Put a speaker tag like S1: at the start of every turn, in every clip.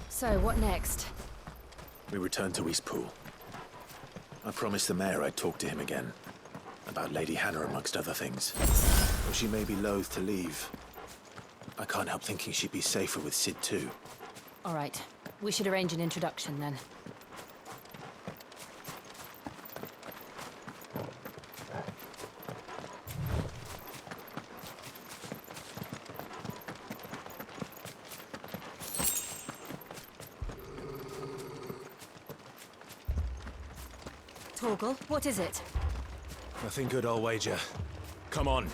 S1: So, what next?
S2: We return to Eastpool. I promised the mayor I'd talk to him again. About Lady Hannah, amongst other things. Though she may be loath to leave, I can't help thinking she'd be safer with Sid too.
S1: All right. We should arrange an introduction, then. Torgal, what is it?
S2: Nothing good, I'll wager. Come on.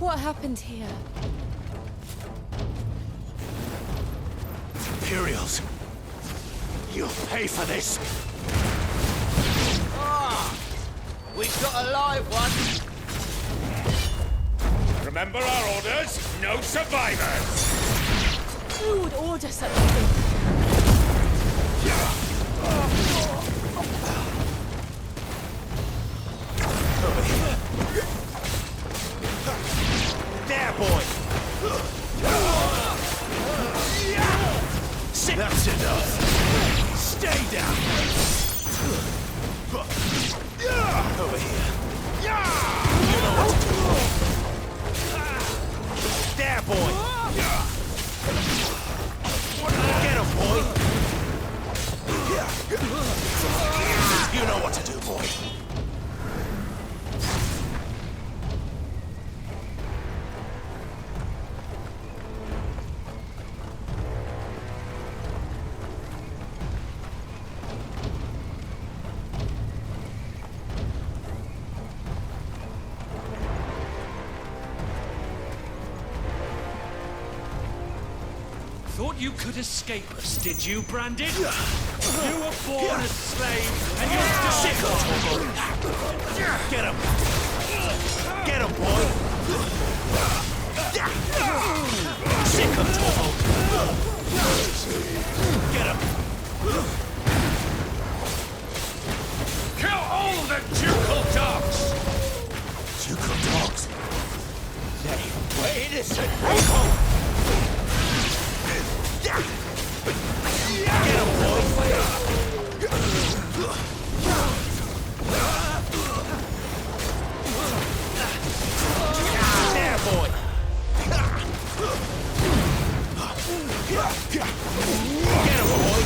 S1: What happened here?
S2: Imperials! You'll pay for this!
S3: Ah! We've got a live one!
S4: Remember our orders? No survivors!
S1: Who would order such a thing?
S2: There, boy! That's enough! Stay down! Over here! You know what to do! There, boy! Get him, boy! You know what to do, boy!
S4: Thought you could escape us, did you, Brandon? You were born a slave, and you're still
S2: sick of Torgal. Get him! Get him, boy! Sick of Torgal. Get him!
S4: kill all the ducal dogs!
S2: Ducal dogs?
S3: They were innocent people!
S2: Get him, boy! There, boy! Get him, boy!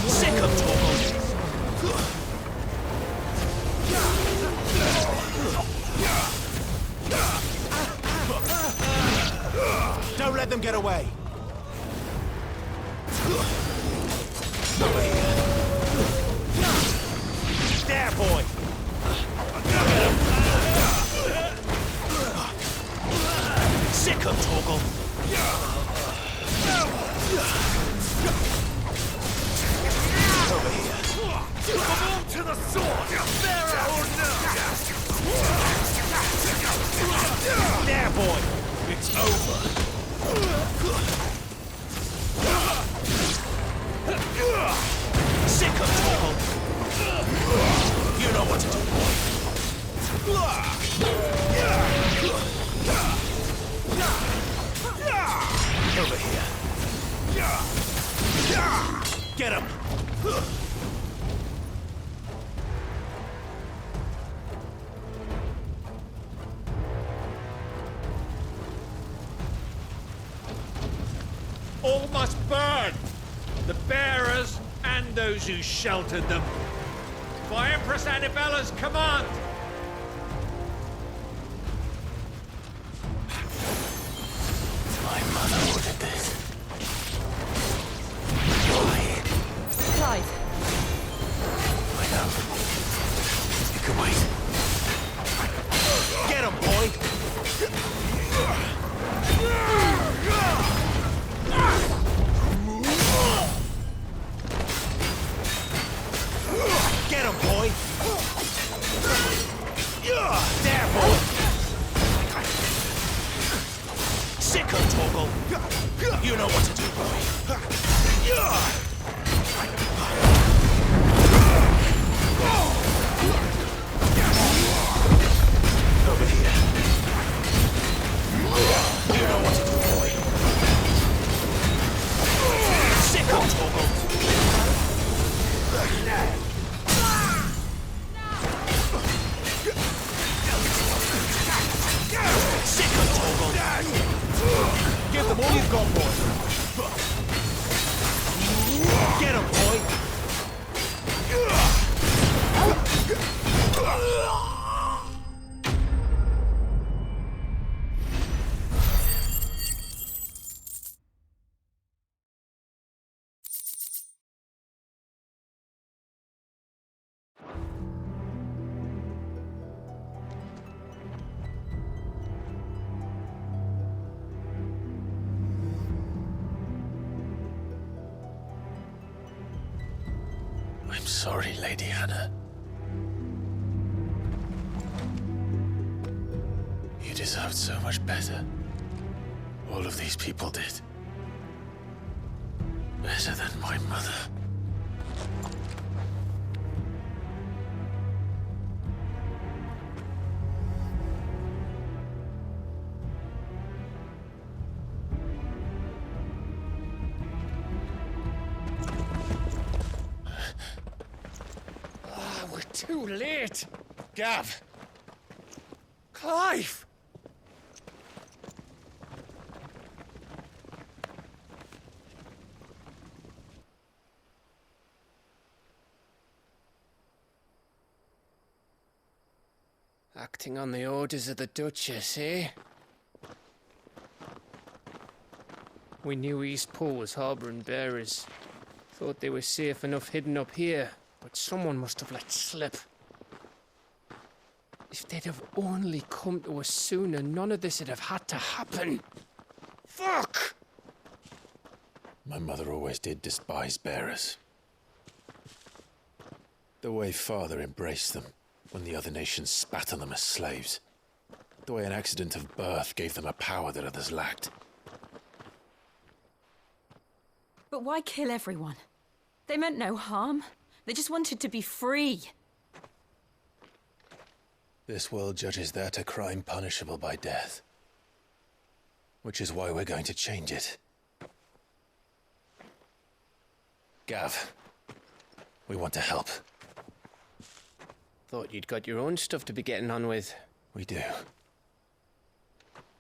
S2: Sick of Torgal! Don't let them get away! Over here! There, boy! Sick of Torgal! Over here!
S4: To the sword! Pharaoh or no!
S2: There, boy!
S4: It's over!
S2: Sick of Torgal! You know what to do, boy! Over here! Get him!
S4: All must burn! The bearers and those who sheltered them. By Empress Annabella's command!
S2: My mother ordered this.
S1: Clive.
S2: I know. You can wait. Get him, boy! Get him, boy! There, boy! Sicko, Torgal! You know what to do, boy! Over here. You know what to do, boy. Sicko, Torgal! Sicko, Torgal! Give them all you've got, boy. Get him, boy! I'm sorry, Lady Hannah. You deserved so much better. All of these people did. Better than my mother.
S3: Too late! Gav! Clive! Acting on the orders of the Duchess, eh? We knew East Pool was harbouring bearers. Thought they were safe enough hidden up here. But someone must have let slip. If they'd have only come to us sooner, none of this would have had to happen. Fuck!
S2: My mother always did despise bearers. The way Father embraced them when the other nations spat on them as slaves. The way an accident of birth gave them a power that others lacked.
S1: But why kill everyone? They meant no harm. They just wanted to be free.
S2: This world judges that a crime punishable by death. Which is why we're going to change it. Gav, we want to help.
S3: Thought you'd got your own stuff to be getting on with.
S2: We do.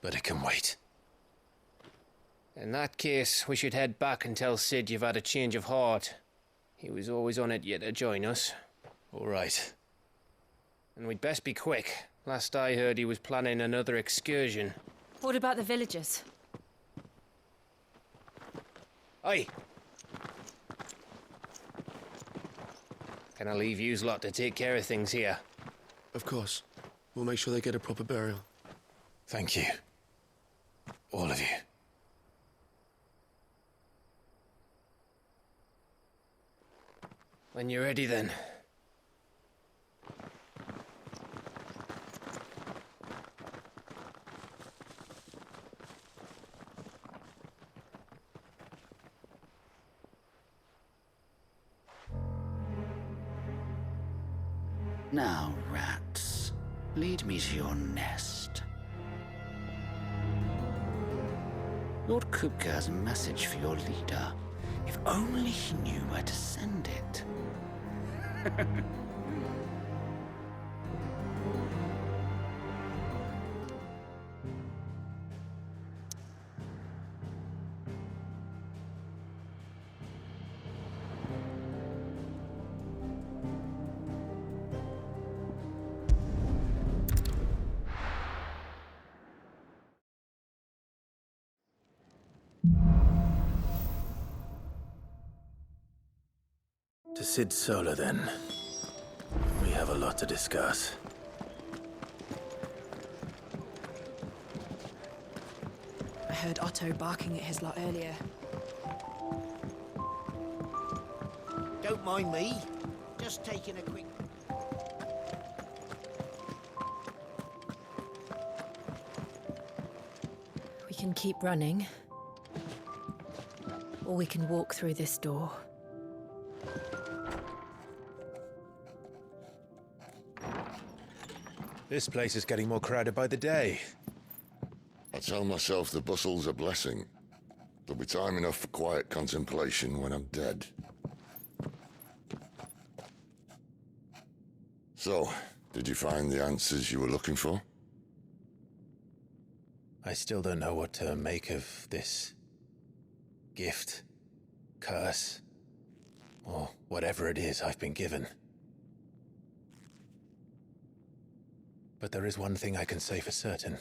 S2: But it can wait.
S3: In that case, we should head back and tell Sid you've had a change of heart. He was always on it yet to join us.
S2: All right.
S3: And we'd best be quick. Last I heard, he was planning another excursion.
S1: What about the villagers?
S3: Aye. Can I leave yous lot to take care of things here?
S5: Of course. We'll make sure they get a proper burial.
S2: Thank you. All of you.
S3: When you're ready, then.
S6: Now, rats, lead me to your nest. Lord Kupka has a message for your leader. If only he knew where to send it.
S2: To Sid Solar, then. We have a lot to discuss.
S1: I heard Otto barking at his lot earlier.
S7: Don't mind me. Just taking a quick...
S1: We can keep running. Or we can walk through this door.
S2: This place is getting more crowded by the day.
S8: I tell myself the bustle's a blessing. There'll be time enough for quiet contemplation when I'm dead. So, did you find the answers you were looking for?
S2: I still don't know what to make of this gift, curse, or whatever it is I've been given. But there is one thing I can say for certain.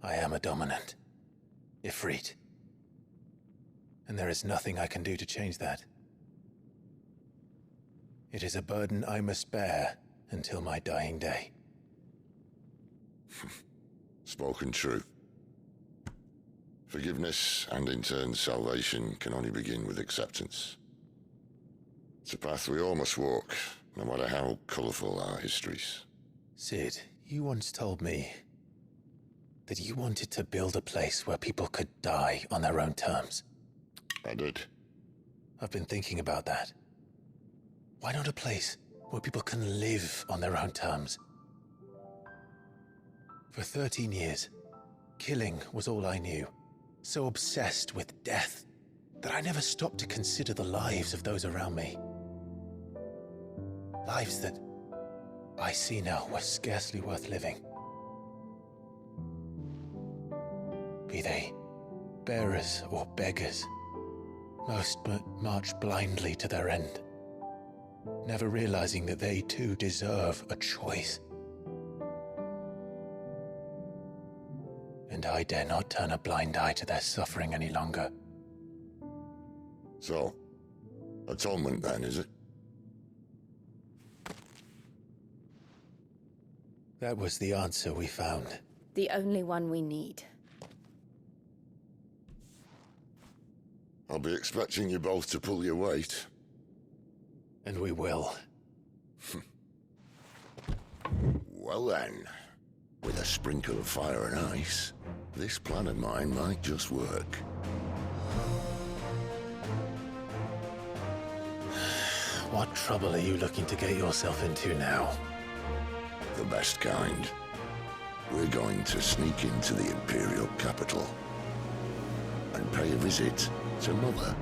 S2: I am a dominant, Ifrit. And there is nothing I can do to change that. It is a burden I must bear until my dying day.
S8: Spoken true. Forgiveness and in turn salvation can only begin with acceptance. It's a path we all must walk, no matter how colourful our histories.
S2: Sid, you once told me that you wanted to build a place where people could die on their own terms.
S8: I did.
S2: I've been thinking about that. Why not a place where people can live on their own terms? For 13 years, killing was all I knew. So obsessed with death that I never stopped to consider the lives of those around me. Lives that I see now were scarcely worth living. Be they bearers or beggars, most march blindly to their end, never realizing that they too deserve a choice. And I dare not turn a blind eye to their suffering any longer.
S8: So, atonement then, is it?
S2: That was the answer we found.
S1: The only one we need.
S8: I'll be expecting you both to pull your weight.
S2: And we will.
S8: Well then, with a sprinkle of fire and ice, this plan of mine might just work.
S2: What trouble are you looking to get yourself into now?
S8: The best kind. We're going to sneak into the Imperial capital and pay a visit to Mother.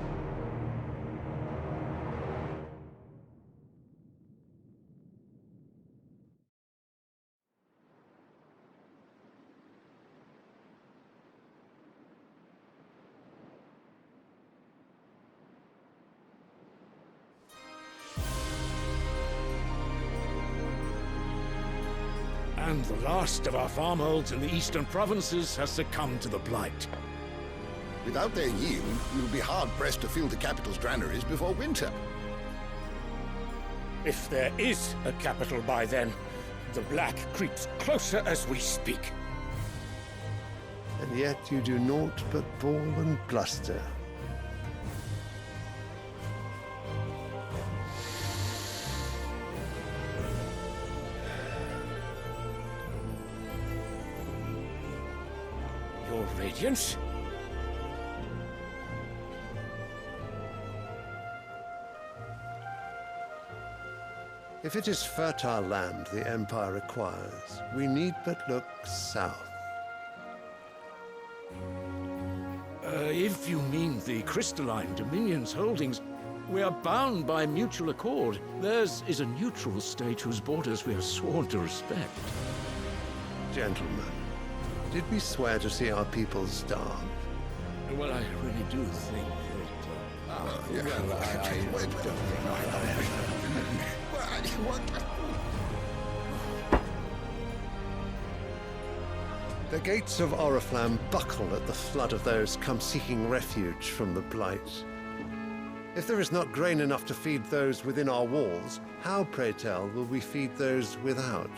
S4: And the last of our farmholds in the eastern provinces has succumbed to the blight.
S9: Without their yield, you'll be hard-pressed to fill the capital's granaries before winter.
S4: If there is a capital by then, the black creeps closer as we speak.
S10: And yet you do naught but bawl and bluster.
S4: Your Radiance?
S10: If it is fertile land the Empire requires, we need but look south.
S4: If you mean the crystalline Dominion's holdings, we are bound by mutual accord. Theirs is a neutral state whose borders we are sworn to respect.
S10: Gentlemen, did we swear to see our people starve?
S4: Well, I really do think
S10: The gates of Oriflamme buckle at the flood of those come seeking refuge from the Blight. If there is not grain enough to feed those within our walls, how, pray tell, will we feed those without?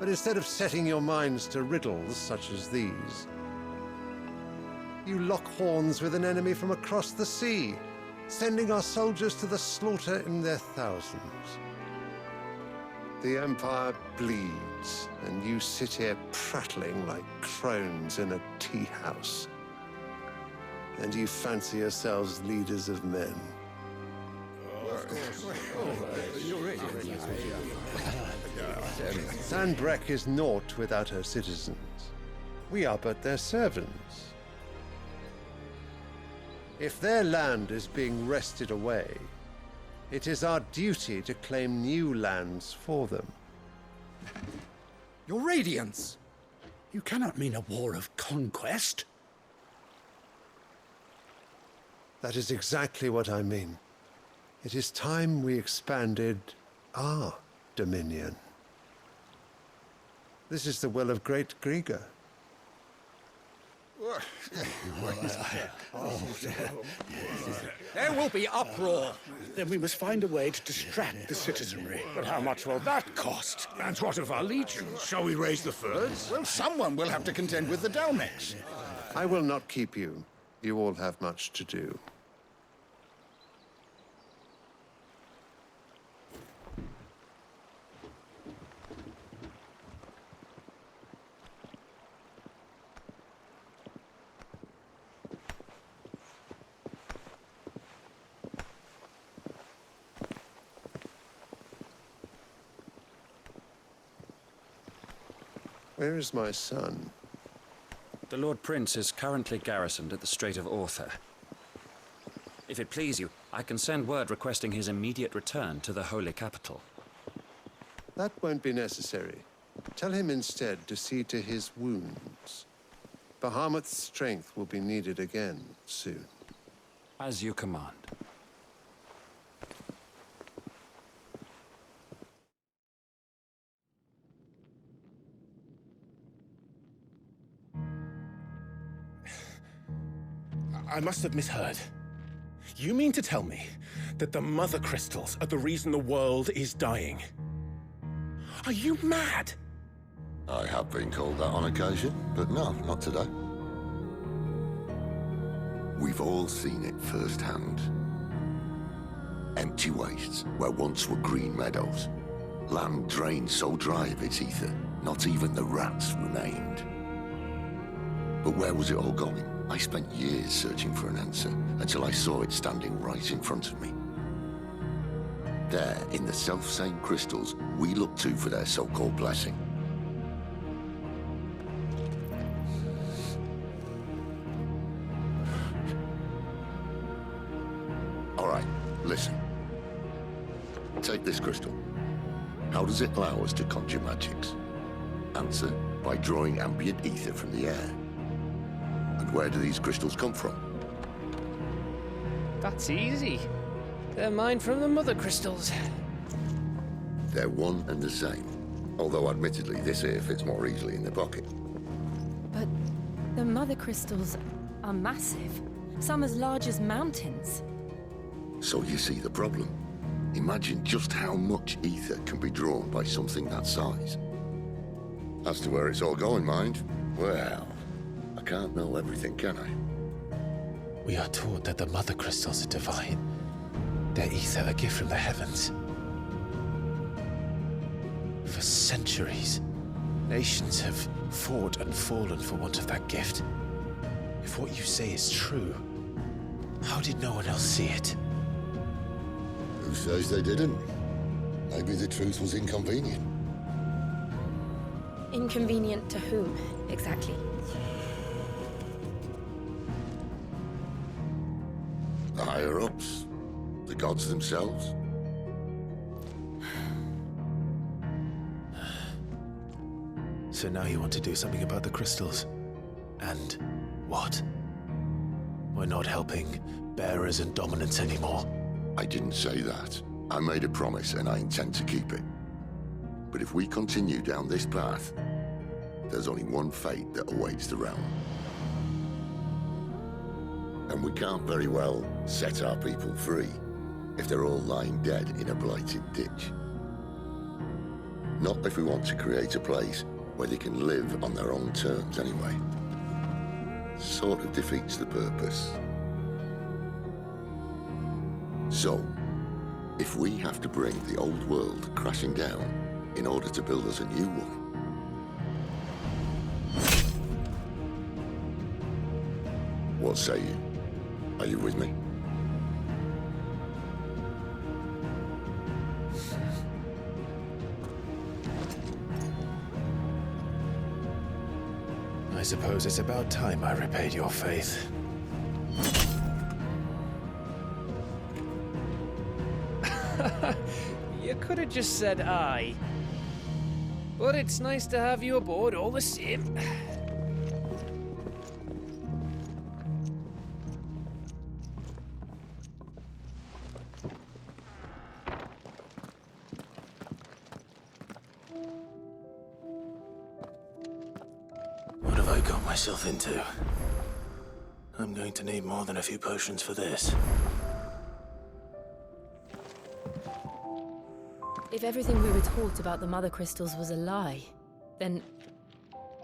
S10: But instead of setting your minds to riddles such as these, you lock horns with an enemy from across the sea, sending our soldiers to the slaughter in their thousands. The Empire bleeds, and you sit here prattling like crones in a tea house. And you fancy yourselves leaders of men. Sandbreck is naught without her citizens. We are but their servants. If their land is being wrested away, it is our duty to claim new lands for them.
S11: Your Radiance! You cannot mean a war of conquest.
S10: That is exactly what I mean. It is time we expanded our dominion. This is the will of great Grieger.
S11: There will be uproar. Then we must find a way to distract the citizenry.
S4: But how much will that cost? And what of our legions? Shall we raise the furs?
S9: Well, someone will have to contend with the Dalmex.
S10: I will not keep you. You all have much to do. Where is my son?
S12: The Lord Prince is currently garrisoned at the Strait of Author. If it please you, I can send word requesting his immediate return to the Holy Capital.
S10: That won't be necessary. Tell him instead to see to his wounds. Bahamut's strength will be needed again soon.
S12: As you command.
S13: I must have misheard. You mean to tell me that the Mother Crystals are the reason the world is dying? Are you mad?
S8: I have been called that on occasion, but no, not today. We've all seen it firsthand. Empty wastes where once were green meadows. Land drained so dry of its ether, not even the rats remained. But where was it all going? I spent years searching for an answer until I saw it standing right in front of me. There, in the self-same crystals we look to for their so-called blessing. All right, listen. Take this crystal. How does it allow us to conjure magics? Answer, by drawing ambient ether from the air. And where do these crystals come from?
S3: That's easy. They're mine from the Mother Crystals.
S8: They're one and the same. Although admittedly this here fits more easily in the pocket.
S1: But the Mother Crystals are massive. Some as large as mountains.
S8: So you see the problem. Imagine just how much ether can be drawn by something that size. As to where it's all going, mind, well, I can't know everything, can I?
S2: We are taught that the Mother Crystals are divine. Their ether a gift from the heavens. For centuries, nations have fought and fallen for want of that gift. If what you say is true, how did no one else see it?
S8: Who says they didn't? Maybe the truth was inconvenient.
S1: Inconvenient to whom, exactly?
S8: higher-ups? The gods themselves?
S2: So now you want to do something about the crystals? And what? We're not helping bearers and dominants anymore.
S8: I didn't say that. I made a promise and I intend to keep it. But if we continue down this path, there's only one fate that awaits the realm. And we can't very well set our people free if they're all lying dead in a blighted ditch. Not if we want to create a place where they can live on their own terms anyway. Sort of defeats the purpose. So, if we have to bring the old world crashing down in order to build us a new one, what say you? Are you with me?
S2: I suppose it's about time I repaid your faith.
S3: You could have just said aye. But it's nice to have you aboard all the same.
S2: What have I got myself into? I'm going to need more than a few potions for this.
S1: If everything we were taught about the Mother Crystals was a lie, then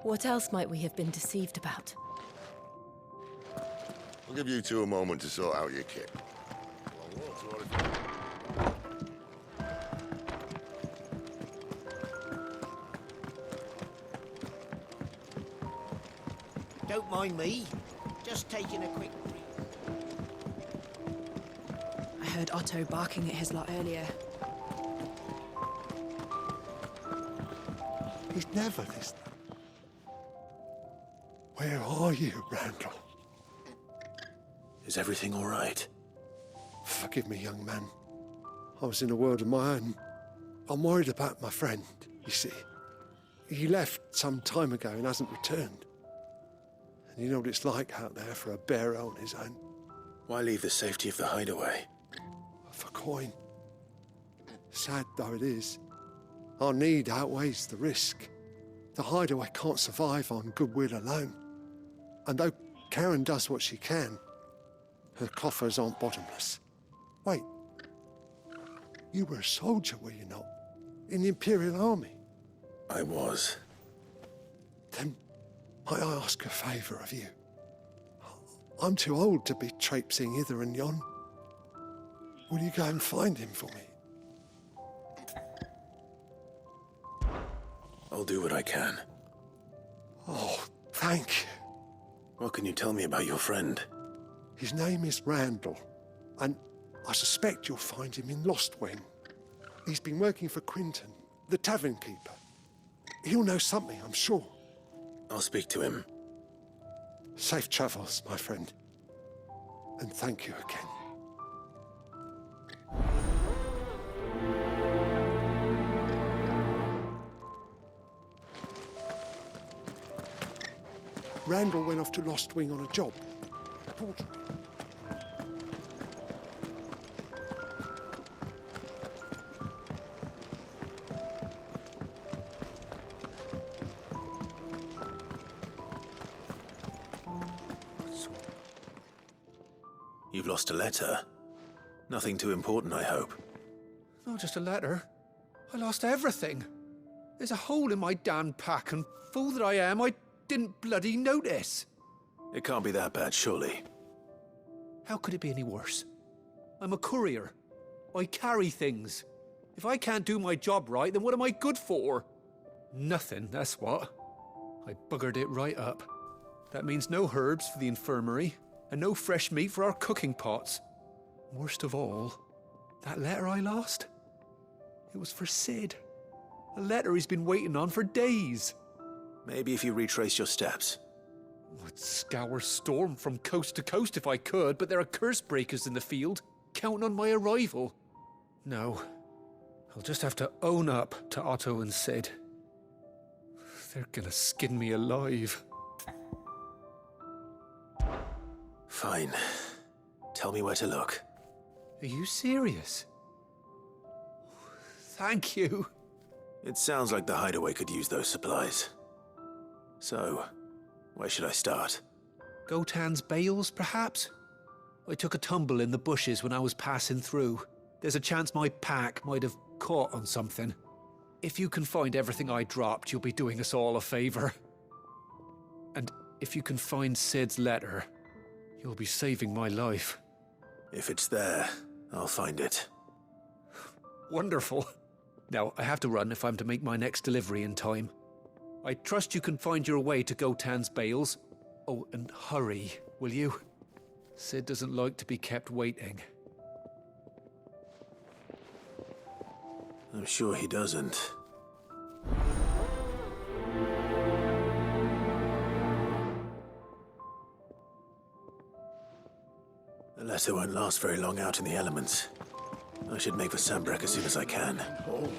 S1: what else might we have been deceived about?
S8: I'll give you two a moment to sort out your kit.
S7: Don't mind me. Just taking a quick break.
S14: I heard Otto barking at his lot earlier.
S10: He's never this. Where are you, Randall?
S2: Is everything all right?
S10: Forgive me, young man. I was in a world of my own. I'm worried about my friend, you see. He left some time ago and hasn't returned. And you know what it's like out there for a bearer on his own.
S2: Why leave the safety of the hideaway?
S10: For coin. Sad though it is, our need outweighs the risk. The hideaway can't survive on goodwill alone. And though Karen does what she can, her coffers aren't bottomless. Wait, you were a soldier, were you not? In the Imperial Army?
S2: I was.
S10: Then might I ask a favour of you? I'm too old to be traipsing hither and yon. Will you go and find him for me?
S2: I'll do what I can.
S10: Oh, thank you.
S2: What can you tell me about your friend?
S10: His name is Randall, and I suspect you'll find him in Lost Wing. He's been working for Quinton, the tavern keeper. He'll know something, I'm sure.
S2: I'll speak to him.
S10: Safe travels, my friend. And thank you again. Randall went off to Lost Wing on a job. Portrait.
S2: You've lost a letter. Nothing too important, I hope.
S11: Not just a letter. I lost everything. There's a hole in my damn pack, and fool that I am, I didn't bloody notice.
S2: It can't be that bad, surely.
S11: How could it be any worse? I'm a courier. I carry things. If I can't do my job right, then what am I good for? Nothing, that's what. I buggered it right up. That means no herbs for the infirmary, and no fresh meat for our cooking pots. Worst of all, that letter I lost? It was for Sid. A letter he's been waiting on for days.
S2: Maybe if you retrace your steps.
S11: I'd scour Storm from coast to coast if I could, but there are curse breakers in the field, counting on my arrival. No. I'll just have to own up to Otto and Sid. They're gonna skin me alive.
S2: Fine. Tell me where to look.
S11: Are you serious? Thank you.
S2: It sounds like the hideaway could use those supplies. So, where should I start?
S11: Gotan's bales, perhaps? I took a tumble in the bushes when I was passing through. There's a chance my pack might have caught on something. If you can find everything I dropped, you'll be doing us all a favor. And if you can find Sid's letter, you'll be saving my life.
S2: If it's there, I'll find it.
S11: Wonderful. Now, I have to run if I'm to make my next delivery in time. I trust you can find your way to Gotan's bales. Oh, and hurry, will you? Sid doesn't like to be kept waiting.
S2: I'm sure he doesn't. The letter won't last very long out in the elements. I should make for Sambrek as soon as I can.
S13: Oh.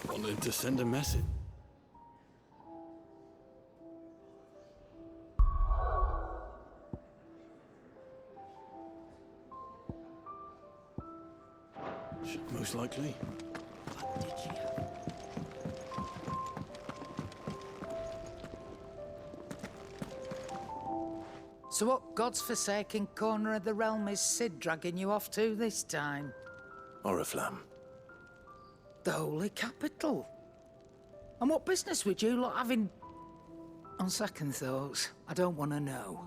S5: Wanted to send a message. Most likely.
S7: What did she have?
S6: So what God's forsaken corner of the realm is Sid dragging you off to this time?
S2: Oriflamme.
S6: The Holy Capital. And what business would you lot have in... On second thoughts, I don't want to know.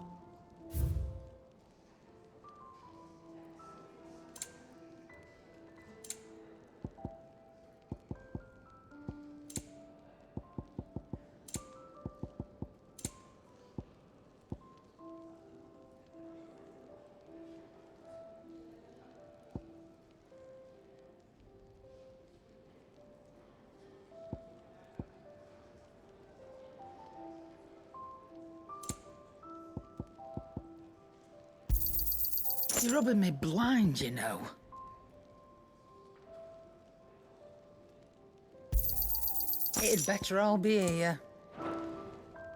S6: You're rubbing me blind, you know. It'd better all be here.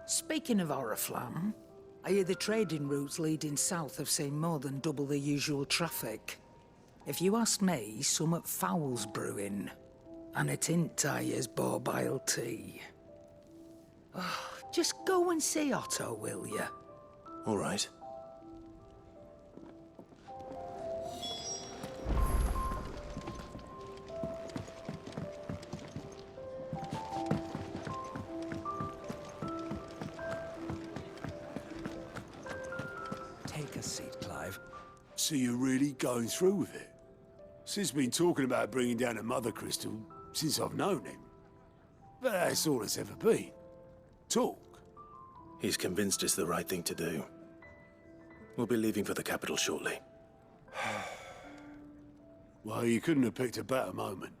S6: Speaking of Oriflamme, I hear the trading routes leading south have seen more than double the usual traffic. If you ask me, somewhat foul's brewing. And it ain't Tyre's borbile tea. Oh, just go and see Otto, will you?
S2: All right.
S11: Take a seat, Clive.
S15: So you're really going through with it? Sid's been talking about bringing down a mother crystal since I've known him. But that's all it's ever been. Talk.
S2: He's convinced it's the right thing to do. We'll be leaving for the capital shortly.
S15: Well, you couldn't have picked a better moment.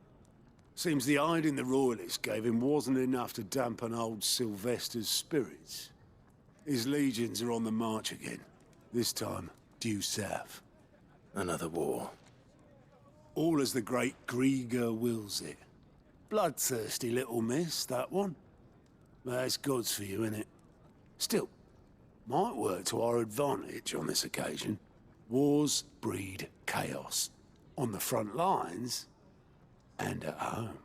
S15: Seems the hiding the Royalists gave him wasn't enough to dampen old Sylvester's spirits. His legions are on the march again. This time, due south.
S2: Another war.
S15: All as the great Grieger wills it. Bloodthirsty little miss, that one. But that's God's for you, innit? Still, might work to our advantage on this occasion. Wars breed chaos. On the front lines, and at home.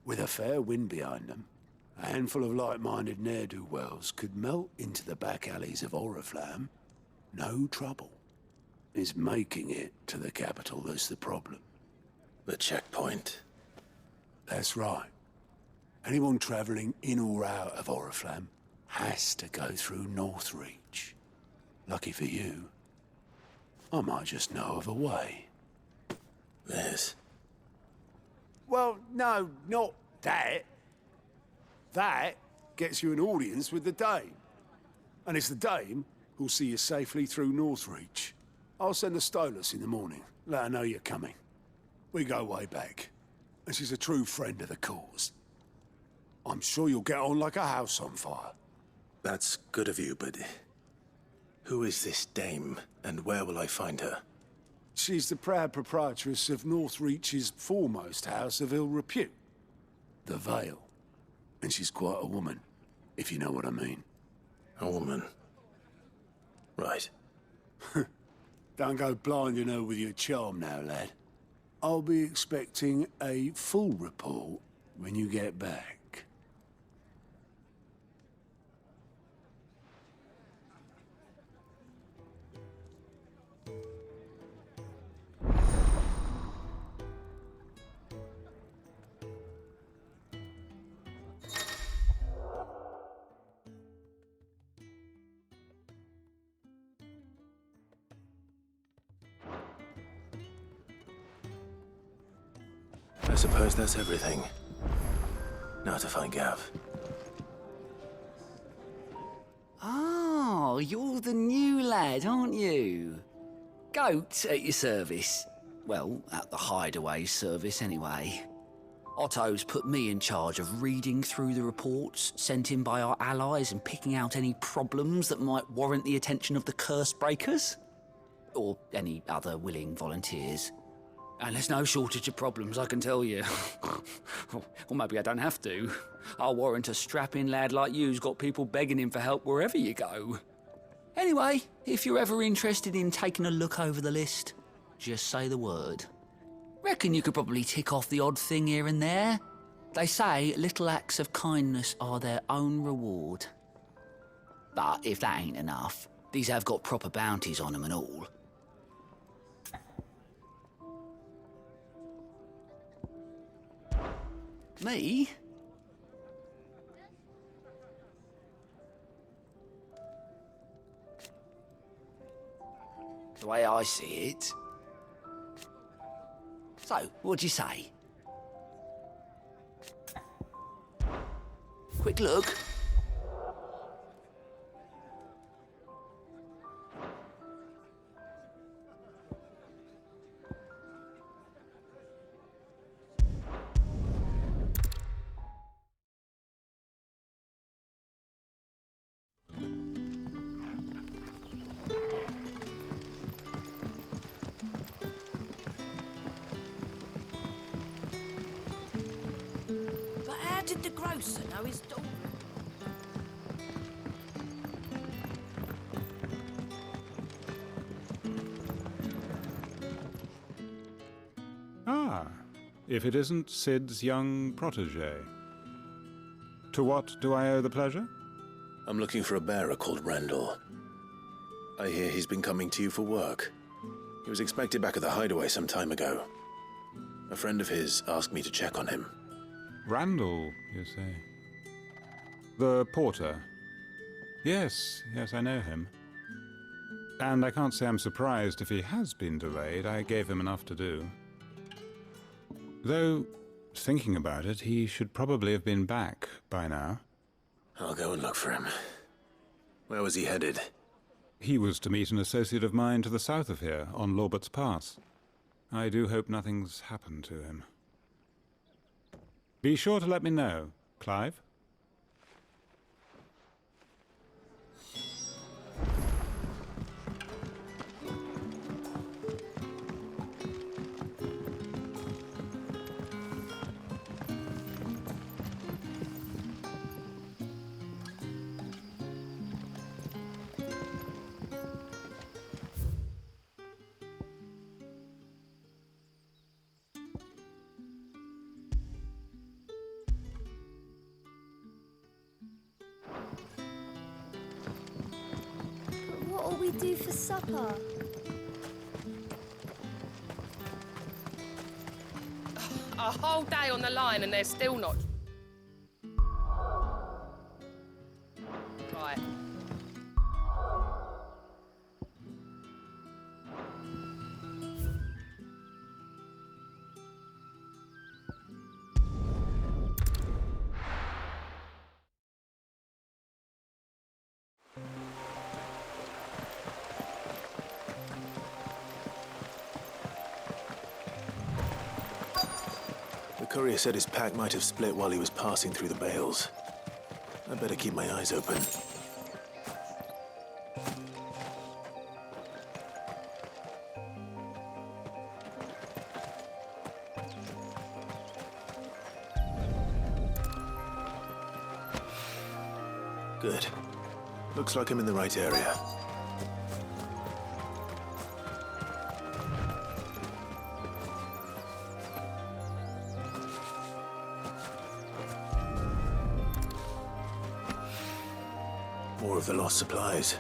S15: With a fair wind behind them, a handful of like-minded ne'er-do-wells could melt into the back alleys of Oriflamme. No trouble. It's making it to the capital that's the problem.
S2: The checkpoint.
S15: That's right. Anyone travelling in or out of Oriflamme has to go through Northreach. Lucky for you, I might just know of a way.
S2: Liz.
S15: Well, no, not that. That gets you an audience with the Dame. And it's the Dame who'll see you safely through Northreach. I'll send the Stolas in the morning, let her know you're coming. We go way back, and she's a true friend of the cause.
S9: I'm sure you'll get on like a house on fire.
S2: That's good of you, but who is this dame, and where will I find her?
S9: She's the proud proprietress of Northreach's foremost house of ill repute, the Vale. And she's quite a woman, if you know what I mean.
S2: A woman? Right.
S9: Don't go blinding her with your charm now, lad. I'll be expecting a full report when you get back.
S2: I suppose that's everything. Now to find Gav.
S16: Oh, you're the new lad, aren't you? Goat at your service. Well, at the Hideaway service, anyway. Otto's put me in charge of reading through the reports sent in by our allies and picking out any problems that might warrant the attention of the Curse Breakers. Or any other willing volunteers. And there's no shortage of problems, I can tell you. Or maybe I don't have to. I'll warrant a strapping lad like you's got people begging him for help wherever you go. Anyway, if you're ever interested in taking a look over the list, just say the word. Reckon you could probably tick off the odd thing here and there. They say little acts of kindness are their own reward. But if that ain't enough, these have got proper bounties on them and all. Me? The way I see it. So, what'd you say? Quick look.
S7: Did the grocer know his daughter?
S17: Ah, if it isn't Sid's young protege. To what do I owe the pleasure?
S2: I'm looking for a bearer called Randall. I hear he's been coming to you for work. He was expected back at the Hideaway some time ago. A friend of his asked me to check on him.
S17: Randall, you say? The porter? Yes, I know him. And I can't say I'm surprised if he has been delayed. I gave him enough to do. Though, thinking about it, he should probably have been back by now.
S2: I'll go and look for him. Where was he headed?
S17: He was to meet an associate of mine to the south of here, on Lorbert's Pass. I do hope nothing's happened to him. Be sure to let me know, Clive.
S18: What'll we do for supper?
S3: A whole day on the line and they're still not... Right.
S2: The courier said his pack might have split while he was passing through the bales. I'd better keep my eyes open. Good. Looks like I'm in the right area. More of the lost supplies.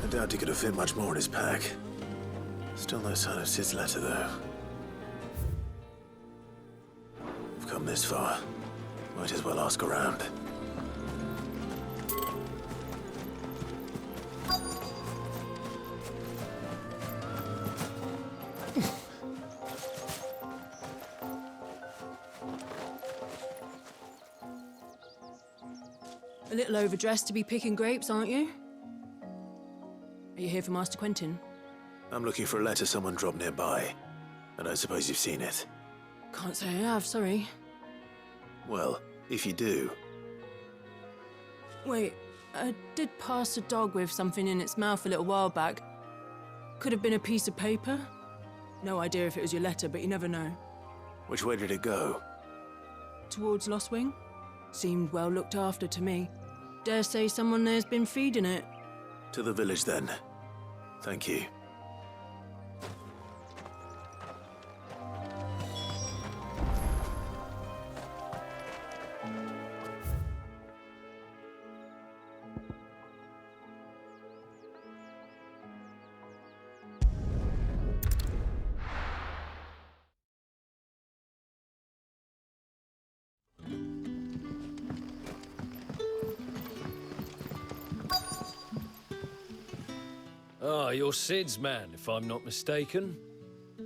S2: I doubt he could have fit much more in his pack. Still no sign of Sid's letter, though. We've come this far. Might as well ask around.
S1: A little overdressed to be picking grapes, aren't you? Are you here for Master Quentin?
S2: I'm looking for a letter someone dropped nearby. I don't suppose you've seen it.
S1: Can't say I have, sorry.
S2: Well, if you do...
S1: Wait, I did pass a dog with something in its mouth a little while back. Could have been a piece of paper. No idea if it was your letter, but you never know.
S2: Which way did it go?
S1: Towards Lost Wing? Seemed well looked after to me. Dare say someone there's been feeding it.
S2: To the village, then. Thank you.
S19: Ah, you're Sid's man, if I'm not mistaken.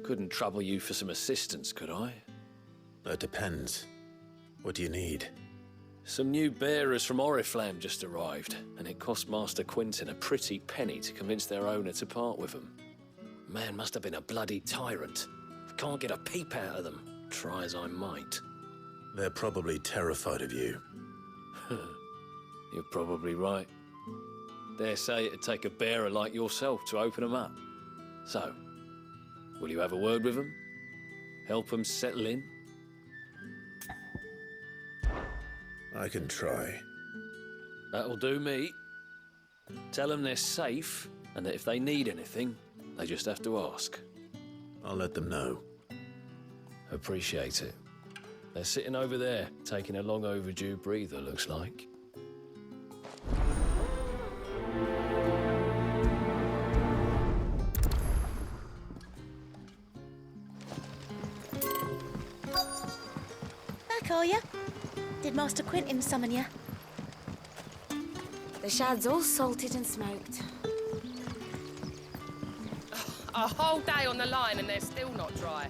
S19: Couldn't trouble you for some assistance, could I?
S2: That depends. What do you need?
S19: Some new bearers from Oriflamme just arrived, and it cost Master Quentin a pretty penny to convince their owner to part with them. Man must have been a bloody tyrant. Can't get a peep out of them, try as I might.
S2: They're probably terrified of you.
S19: You're probably right. Dare say it'd take a bearer like yourself to open them up. So, will you have a word with them? Help them settle in?
S2: I can try.
S19: That'll do me. Tell them they're safe, and that if they need anything, they just have to ask.
S2: I'll let them know.
S19: Appreciate it. They're sitting over there, taking a long overdue breather, looks like.
S18: Back, are ya? Did Master Quentin summon ya? The shad's all salted and smoked.
S20: A whole day on the line and they're still not dry.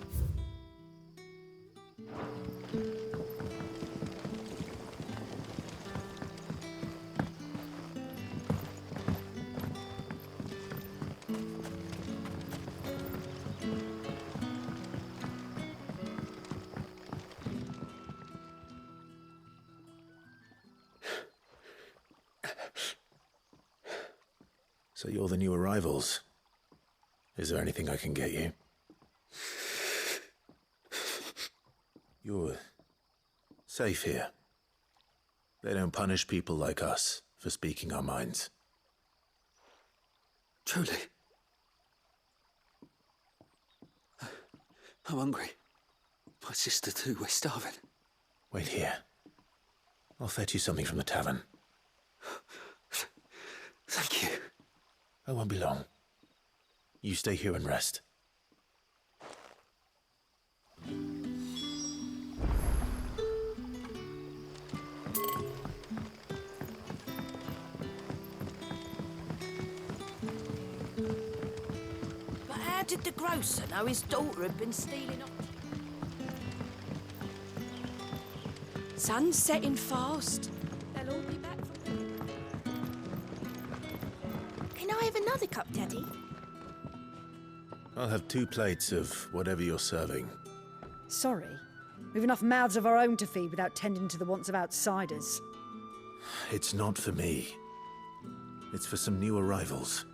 S2: So you're the new arrivals. Is there anything I can get you? You're safe here. They don't punish people like us for speaking our minds.
S16: Truly. I'm hungry. My sister too, we're starving.
S2: Wait here. I'll fetch you something from the tavern.
S16: Thank you.
S2: I won't be long. You stay here and rest.
S21: But how did the grocer know his daughter had been stealing off?
S14: Sun's setting fast. They'll all be back from...
S18: Can I have another cup, Daddy?
S2: I'll have 2 plates of whatever you're serving.
S4: Sorry. We've enough mouths of our own to feed without tending to the wants of outsiders.
S2: It's not for me. It's for some new arrivals.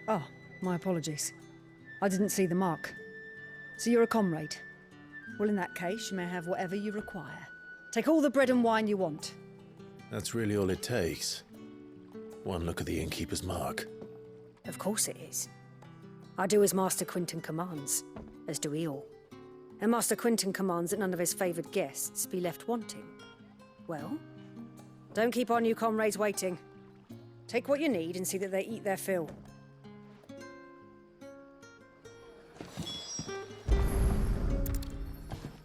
S4: Oh, my apologies. I didn't see the mark. So you're a comrade? Well, in that case, you may have whatever you require. Take all the bread and wine you want.
S2: That's really all it takes. One look at the innkeeper's mark.
S4: Of course it is. I do as Master Quinton commands, as do we all. And Master Quinton commands that none of his favoured guests be left wanting. Well, don't keep our new comrades waiting. Take what you need and see that they eat their fill.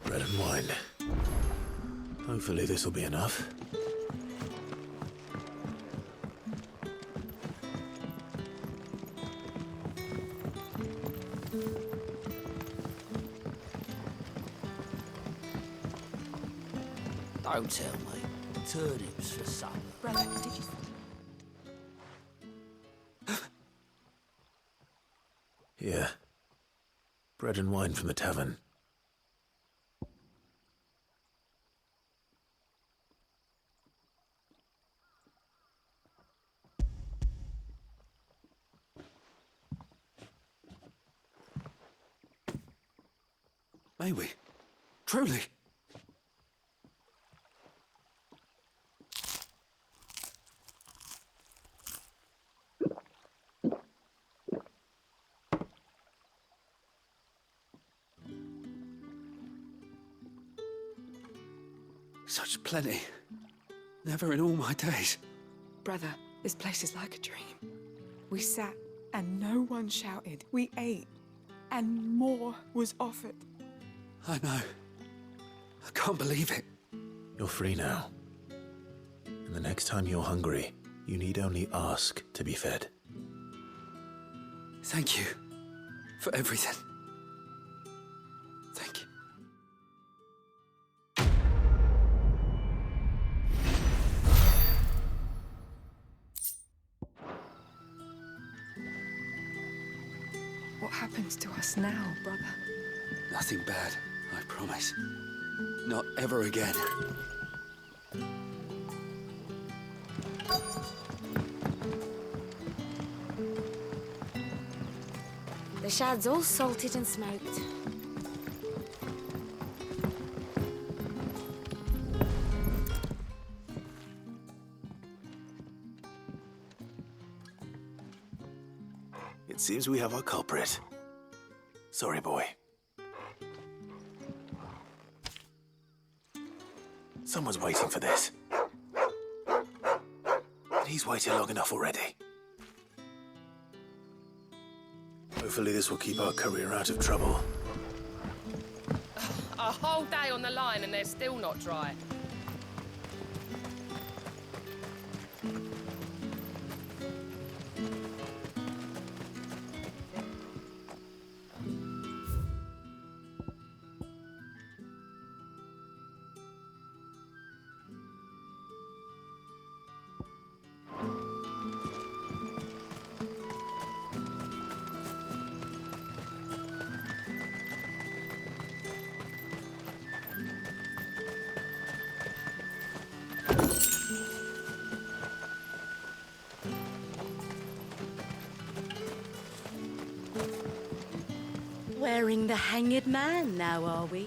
S2: Bread and wine. Hopefully this will be enough.
S16: Don't tell me. Turnips for supper.
S14: Brother, did you...
S2: Here. Bread and wine from the tavern.
S11: May we? Truly? Such plenty. Never in all my days.
S22: Brother, this place is like a dream. We sat and no one shouted. We ate and more was offered.
S11: I know. I can't believe it.
S2: You're free now. And the next time you're hungry, you need only ask to be fed.
S11: Thank you for everything. Thank you.
S22: What happens to us now, brother?
S11: Nothing bad, I promise. Not ever again.
S18: The shad's all salted and smoked.
S2: It seems we have our culprit. Sorry, boy. Someone's waiting for this. And he's waited long enough already. Hopefully this will keep our career out of trouble.
S20: A whole day on the line and they're still not dry.
S18: Wearing the hanged man now, are we?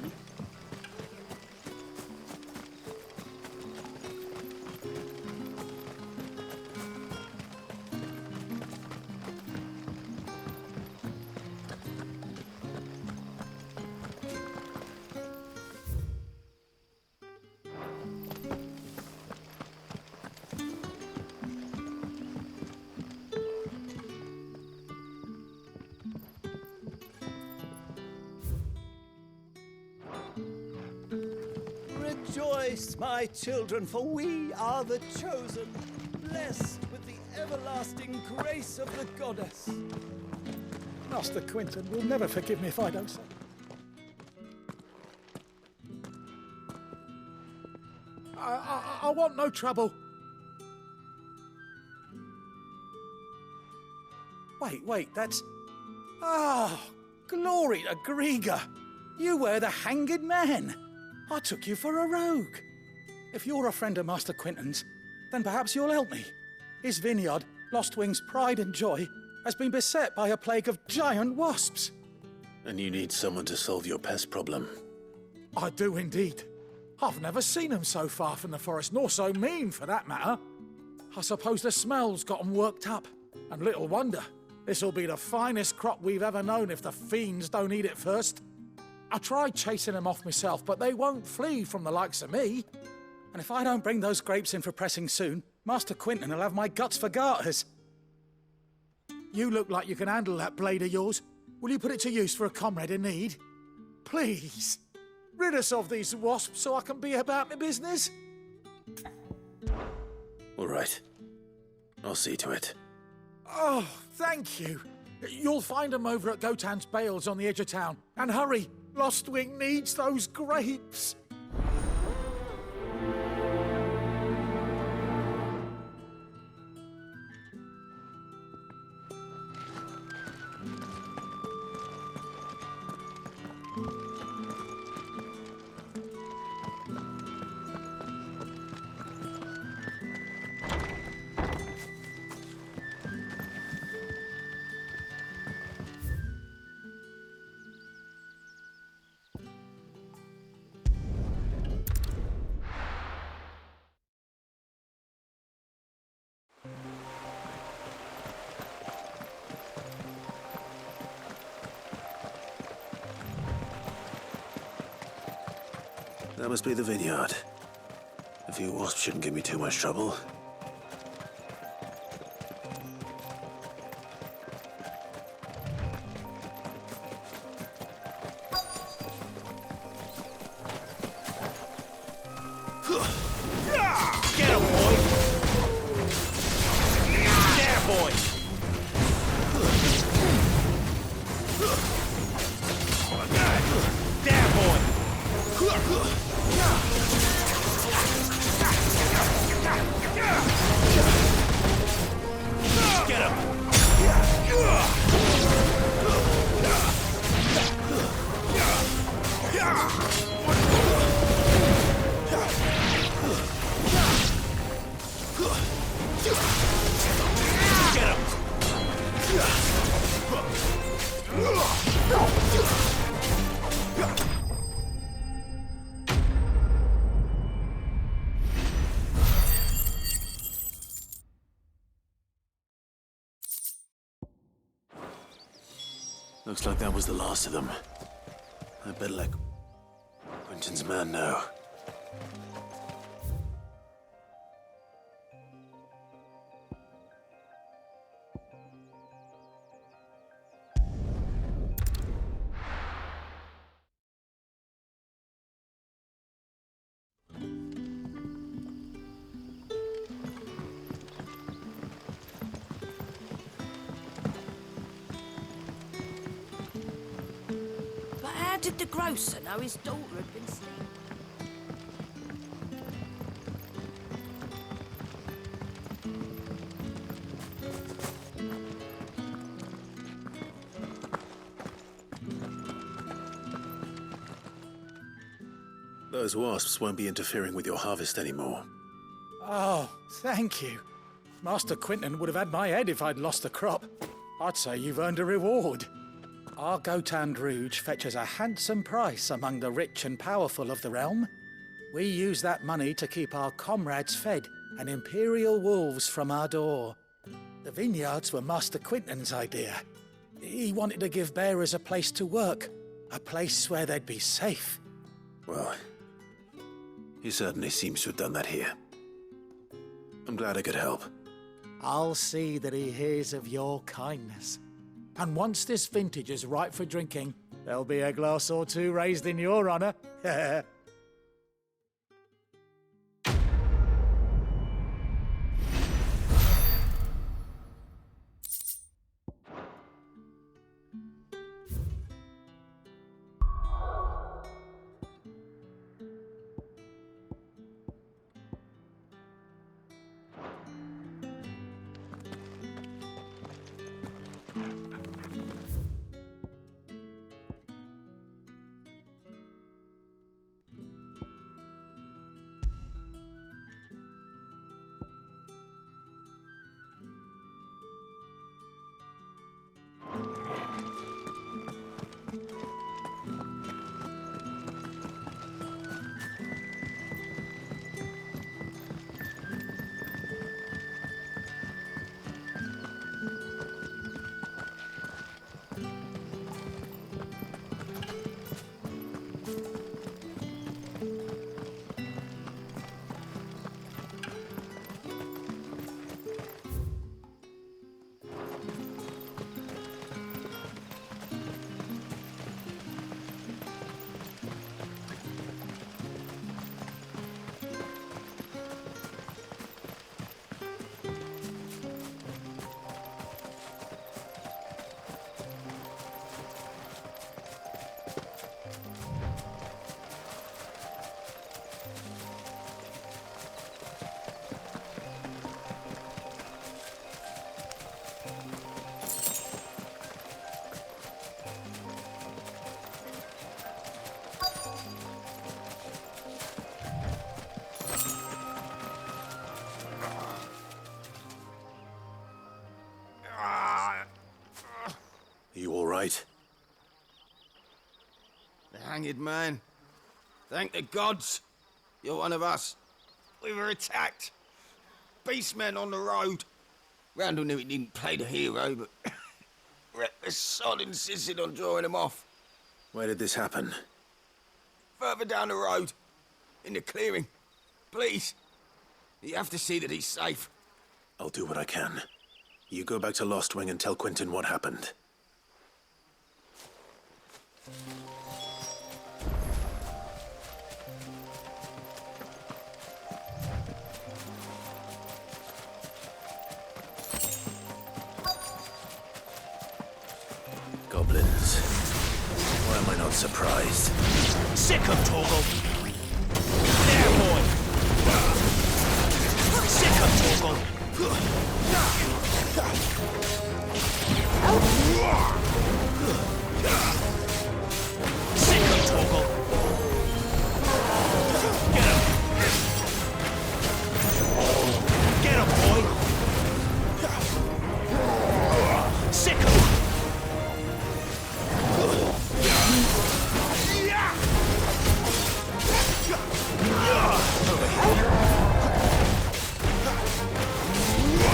S23: Rejoice, my children, for we are the chosen, blessed with the everlasting grace of the goddess.
S24: Master Quinton will never forgive me if I don't say. I want no trouble. Wait, that's... Oh, glory to Grieger. You were the Hanged Man. I took you for a rogue. If you're a friend of Master Quinton's, then perhaps you'll help me. His vineyard, Lostwing's pride and joy, has been beset by a plague of giant wasps.
S2: And you need someone to solve your pest problem.
S24: I do indeed. I've never seen them so far from the forest, nor so mean, for that matter. I suppose the smell's got them worked up. And little wonder. This'll be the finest crop we've ever known if the fiends don't eat it first. I tried chasing them off myself, but they won't flee from the likes of me. And if I don't bring those grapes in for pressing soon, Master Quinton will have my guts for garters. You look like you can handle that blade of yours. Will you put it to use for a comrade in need? Please. Rid us of these wasps so I can be about my business.
S2: All right. I'll see to it.
S24: Oh, thank you. You'll find them over at Gotan's Bales on the edge of town. And hurry, Lostwing needs those grapes.
S2: That must be the vineyard. A few wasps shouldn't give me too much trouble.
S23: Get him, boy! There, boy! There, boy! Get him!
S2: Looks like that was the last of them. I better let Quentin's man know.
S21: How did the grocer know his daughter had been seen?
S2: Those wasps won't be interfering with your harvest anymore.
S24: Oh, thank you. Master Quinton would have had my head if I'd lost the crop. I'd say you've earned a reward. Our Gotan Rouge fetches a handsome price among the rich and powerful of the realm. We use that money to keep our comrades fed and imperial wolves from our door. The vineyards were Master Quinton's idea. He wanted to give bearers a place to work, a place where they'd be safe.
S2: Well, he certainly seems to have done that here. I'm glad I could help.
S24: I'll see that he hears of your kindness. And once this vintage is ripe for drinking, there'll be a glass or two raised in your honor.
S2: right?
S8: The hanged man. Thank the gods. You're one of us. We were attacked. Beastmen on the road. Randall knew he didn't play the hero, but reckless sod insisted on drawing him off.
S2: Where did this happen?
S8: Further down the road. In the clearing. Please. You have to see that he's safe.
S2: I'll do what I can. You go back to Lost Wing and tell Quentin what happened. Goblins. Why am I not surprised?
S7: Sick of Torgal! There, boy! Sick of Torgal! Sick of Torgal! Get him! Get him, boy! Sick of him!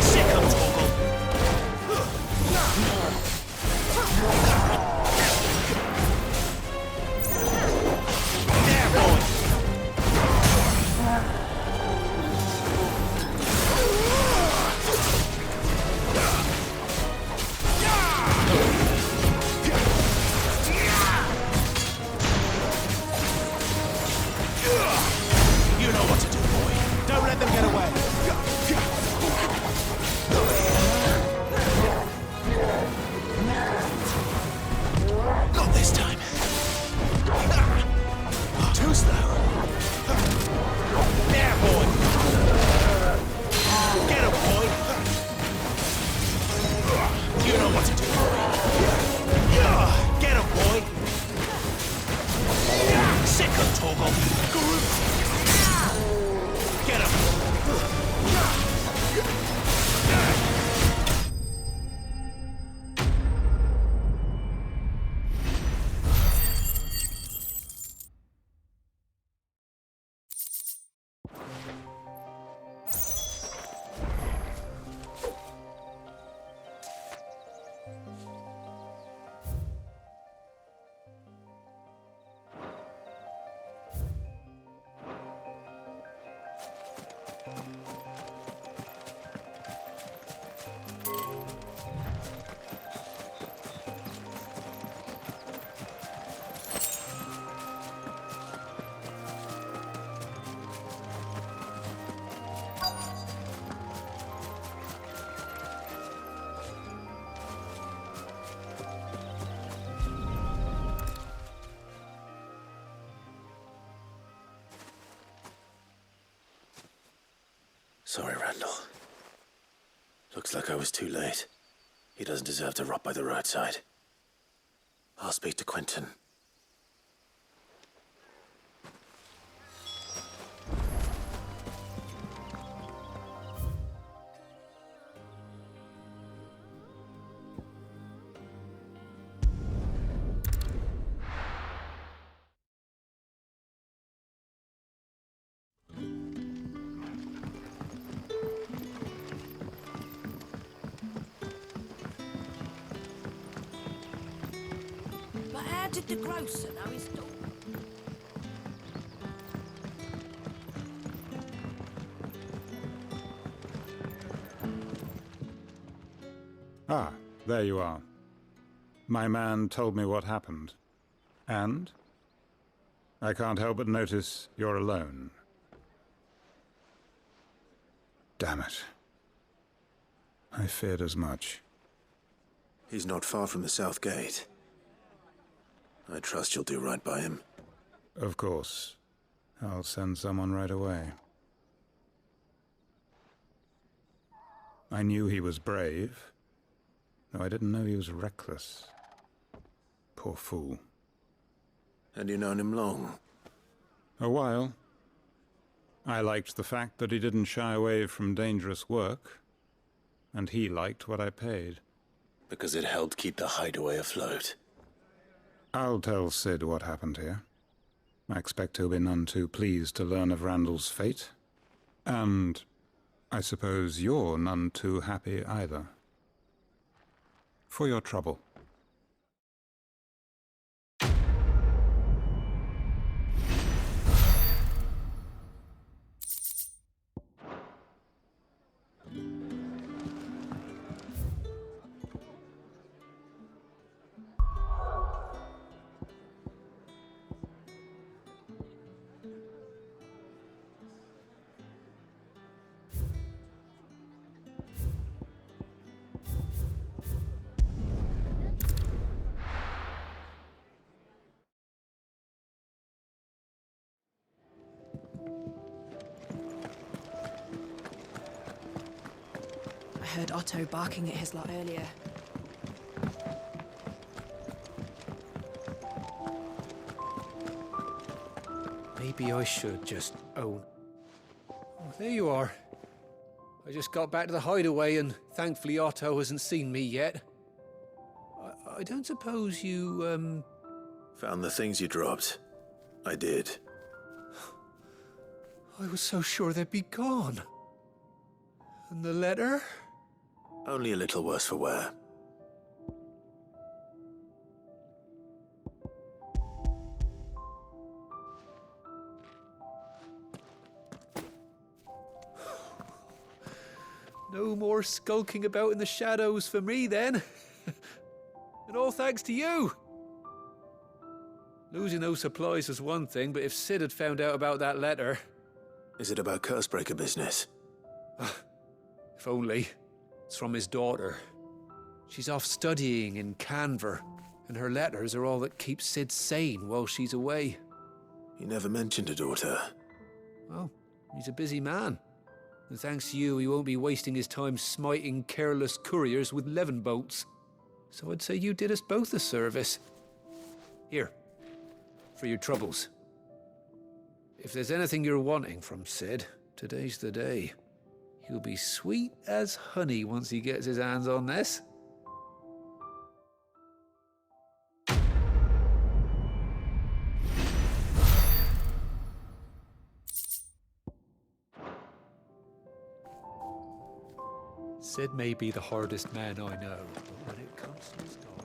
S7: Sick of Torgal! There, boy! You know what to do, boy. Don't let them get away. Not this time. Too slow. There, boy. Get him, boy. You know what to do, boy. Get him, boy. Sick of Torgal. Get him.
S2: Sorry, Randall. Looks like I was too late. He doesn't deserve to rot by the roadside. I'll speak to Quentin.
S21: But how did the grocer know his daughter?
S17: Ah, there you are. My man told me what happened. And? I can't help but notice you're alone. Damn it. I feared as much.
S2: He's not far from the South Gate. I trust you'll do right by him.
S17: Of course. I'll send someone right away. I knew he was brave, though I didn't know he was reckless. Poor fool.
S2: And you known him long?
S17: A while. I liked the fact that he didn't shy away from dangerous work, and he liked what I paid.
S2: Because it helped keep the hideaway afloat.
S17: I'll tell Sid what happened here. I expect he'll be none too pleased to learn of Randall's fate. And I suppose you're none too happy either. For your trouble.
S14: I heard Otto barking at his lot earlier.
S11: Maybe I should just own... Oh, there you are. I just got back to the hideaway and thankfully Otto hasn't seen me yet. I don't suppose you,
S2: Found the things you dropped. I did.
S11: I was so sure they'd be gone. And the letter?
S2: Only a little worse for wear.
S11: No more skulking about in the shadows for me, then. And all thanks to you. Losing those supplies was one thing, but if Sid had found out about that letter...
S2: Is it about Cursebreaker business?
S11: If only. It's from his daughter. She's off studying in Canver, and her letters are all that keeps Sid sane while she's away.
S2: He never mentioned a daughter.
S11: Well, he's a busy man. And thanks to you, he won't be wasting his time smiting careless couriers with levin bolts. So I'd say you did us both a service. Here, for your troubles. If there's anything you're wanting from Sid, today's the day. He'll be sweet as honey once he gets his hands on this. Sid may be the hardest man I know, but when it comes to his daughter...